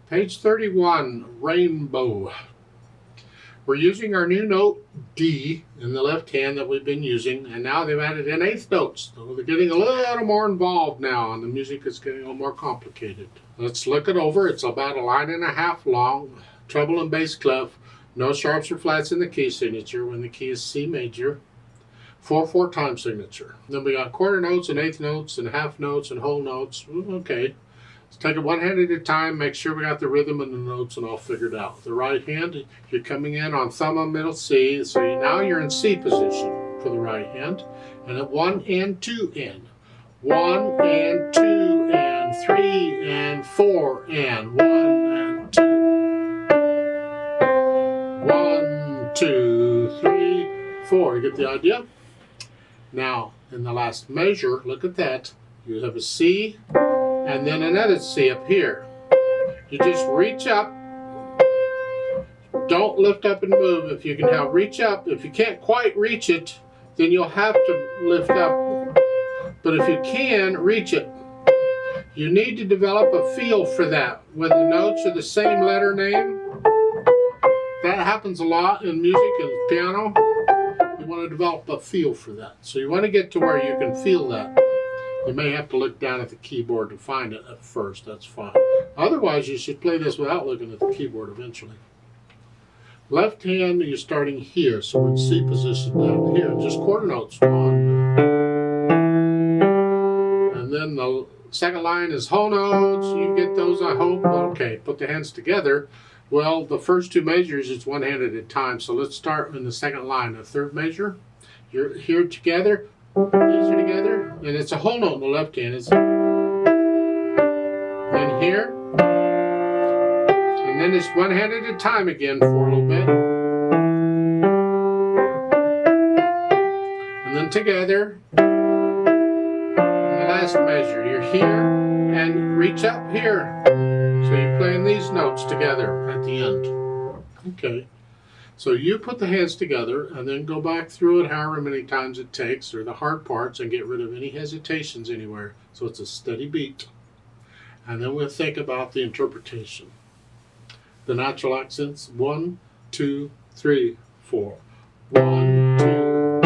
Page 31, Rainbow. We're using our new note D in the left hand that we've been using, and now they've added in eighth notes. So they're getting a little more involved now, and the music is getting a little more complicated. Let's look it over. It's about a line and a half long, treble and bass clef, no sharps or flats in the key signature when the key is C major, 4/4 time signature. Then we got quarter notes and eighth notes and half notes and whole notes. Okay. Let's take it one hand at a time, make sure we got the rhythm and the notes and all figured out. The right hand, you're coming in on thumb on middle C, so now you're in C position for the right hand. And at 1 and 2 and. 1 and 2 and 3 and 4 and 1 and 2. 1, 2, 3, 4. You get the idea? Now, in the last measure, look at that. You have a C and then another C up here. You just reach up. Don't lift up and move. If you can help, reach up. If you can't quite reach it, then you'll have to lift up. But if you can, reach it. You need to develop a feel for that. When the notes are the same letter name, that happens a lot in music and piano. You want to develop a feel for that. So you want to get to where you can feel that. You may have to look down at the keyboard to find it at first. That's fine. Otherwise, you should play this without looking at the keyboard eventually. Left hand, you're starting here. So we're in C position down here. Just quarter notes. 1. And then the second line is whole notes. You get those, I hope. Okay, put the hands together. Well, the first two measures, it's one hand at a time. So let's start in the second line. The third measure, you're here together. These are together, and it's a whole note in the left hand. It's then here, and then it's one hand at a time again for a little bit, and then together. And the last measure, you're here and reach up here. So you're playing these notes together at the end. Okay. So you put the hands together and then go back through it however many times it takes, or the hard parts, and get rid of any hesitations anywhere. So it's a steady beat. And then we'll think about the interpretation. The natural accents, 1, 2, 3, 4. 1, 2.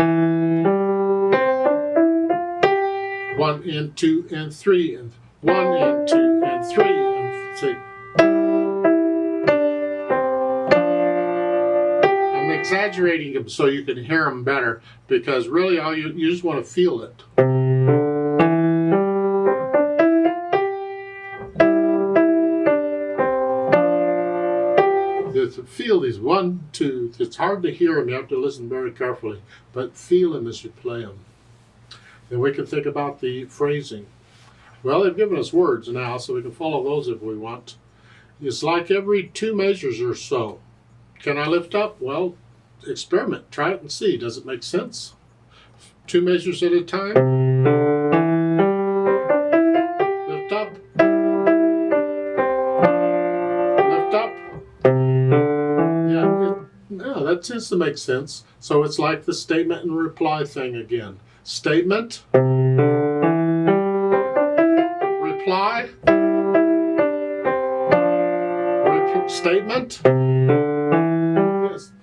1 and 2 and 3 and 1 and 2 and 3 and 6. Exaggerating them so you can hear them better, because really all you just want to feel it. To feel these 1, 2. It's hard to hear them. You have to listen very carefully, but feel them as you play them. Then we can think about the phrasing. Well, they've given us words now, so we can follow those if we want. It's like every 2 measures or so. Can I lift up? Well, experiment. Try it and see. Does it make sense? 2 measures at a time. Lift up. Lift up. Yeah, that tends to make sense. So it's like the statement and reply thing again. Statement. Reply. Statement.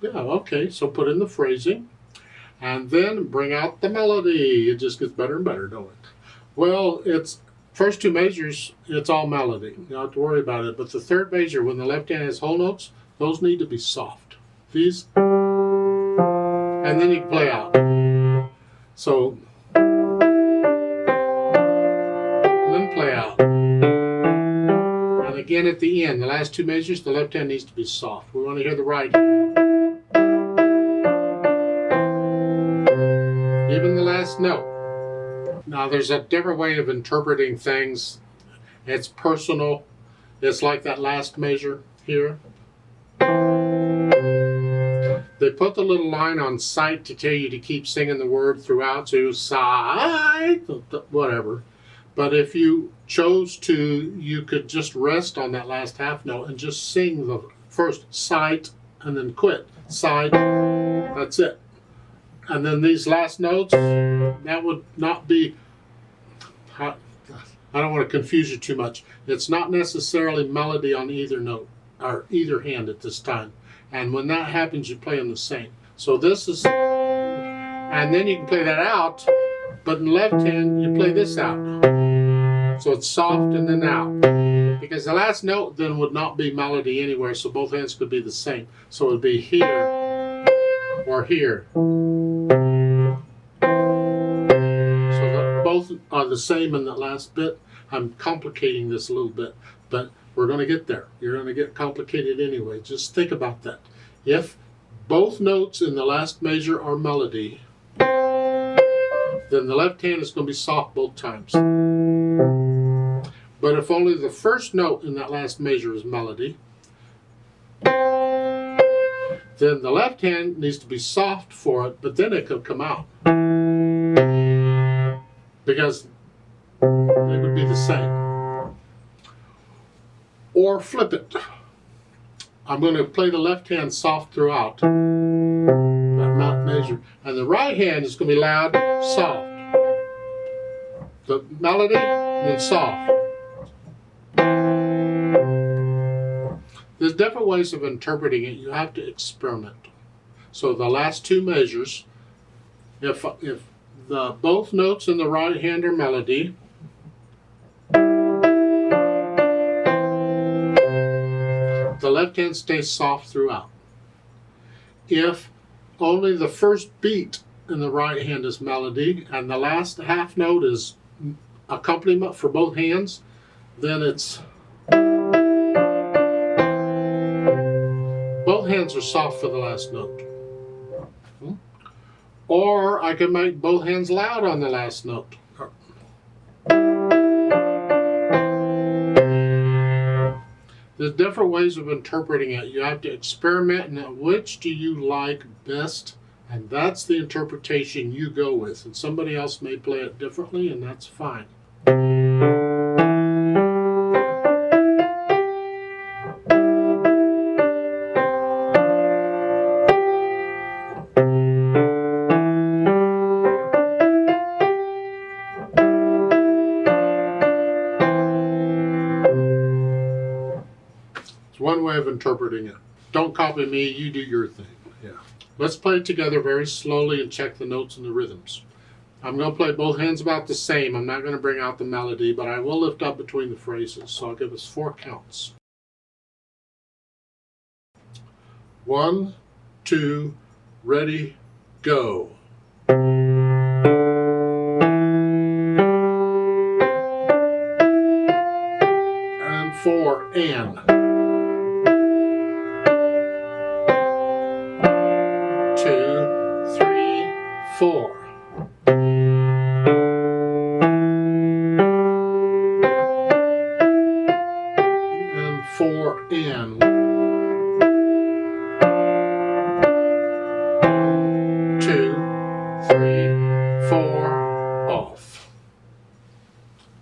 Yeah, okay, so put in the phrasing and then bring out the melody. It just gets better and better, don't it? Well, it's first 2 measures, it's all melody. You don't have to worry about it. But the third measure, when the left hand has whole notes, those need to be soft. These, and then you can play out. So, then play out. And again at the end, the last 2 measures, the left hand needs to be soft. We want to hear the right hand. Even the last note. Now there's a different way of interpreting things. It's personal. It's like that last measure here. They put the little line on sight to tell you to keep singing the word throughout. So sight, whatever. But if you chose to, you could just rest on that last half note and just sing the first sight and then quit. Sight, that's it. And then these last notes, that would not be, I don't want to confuse you too much. It's not necessarily melody on either note or either hand at this time. And when that happens, you play them the same. So this is, and then you can play that out, but in the left hand, you play this out. So it's soft and then out. Because the last note then would not be melody anywhere, so both hands could be the same. So it would be here or here. So both are the same in the last bit. I'm complicating this a little bit, but we're going to get there. You're going to get complicated anyway. Just think about that. If both notes in the last measure are melody, then the left hand is going to be soft both times. But if only the first note in that last measure is melody, then the left hand needs to be soft for it, but then it could come out. Because it would be the same. Or flip it. I'm going to play the left hand soft throughout that measure. And the right hand is going to be loud, soft. The melody, then soft. There's different ways of interpreting it. You have to experiment. So the last two measures, if the both notes in the right hand are melody, the left hand stays soft throughout. If only the first beat in the right hand is melody and the last half note is accompaniment for both hands, then it's both hands are soft for the last note. Or I can make both hands loud on the last note. There's different ways of interpreting it. You have to experiment and which do you like best, and that's the interpretation you go with. And somebody else may play it differently, and that's fine. One way of interpreting it. Don't copy me, you do your thing. Yeah. Let's play it together very slowly and check the notes and the rhythms. I'm going to play both hands about the same. I'm not going to bring out the melody, but I will lift up between the phrases. So I'll give us 4 counts. 1, 2, ready, go. And 4, and. 4. And 4 and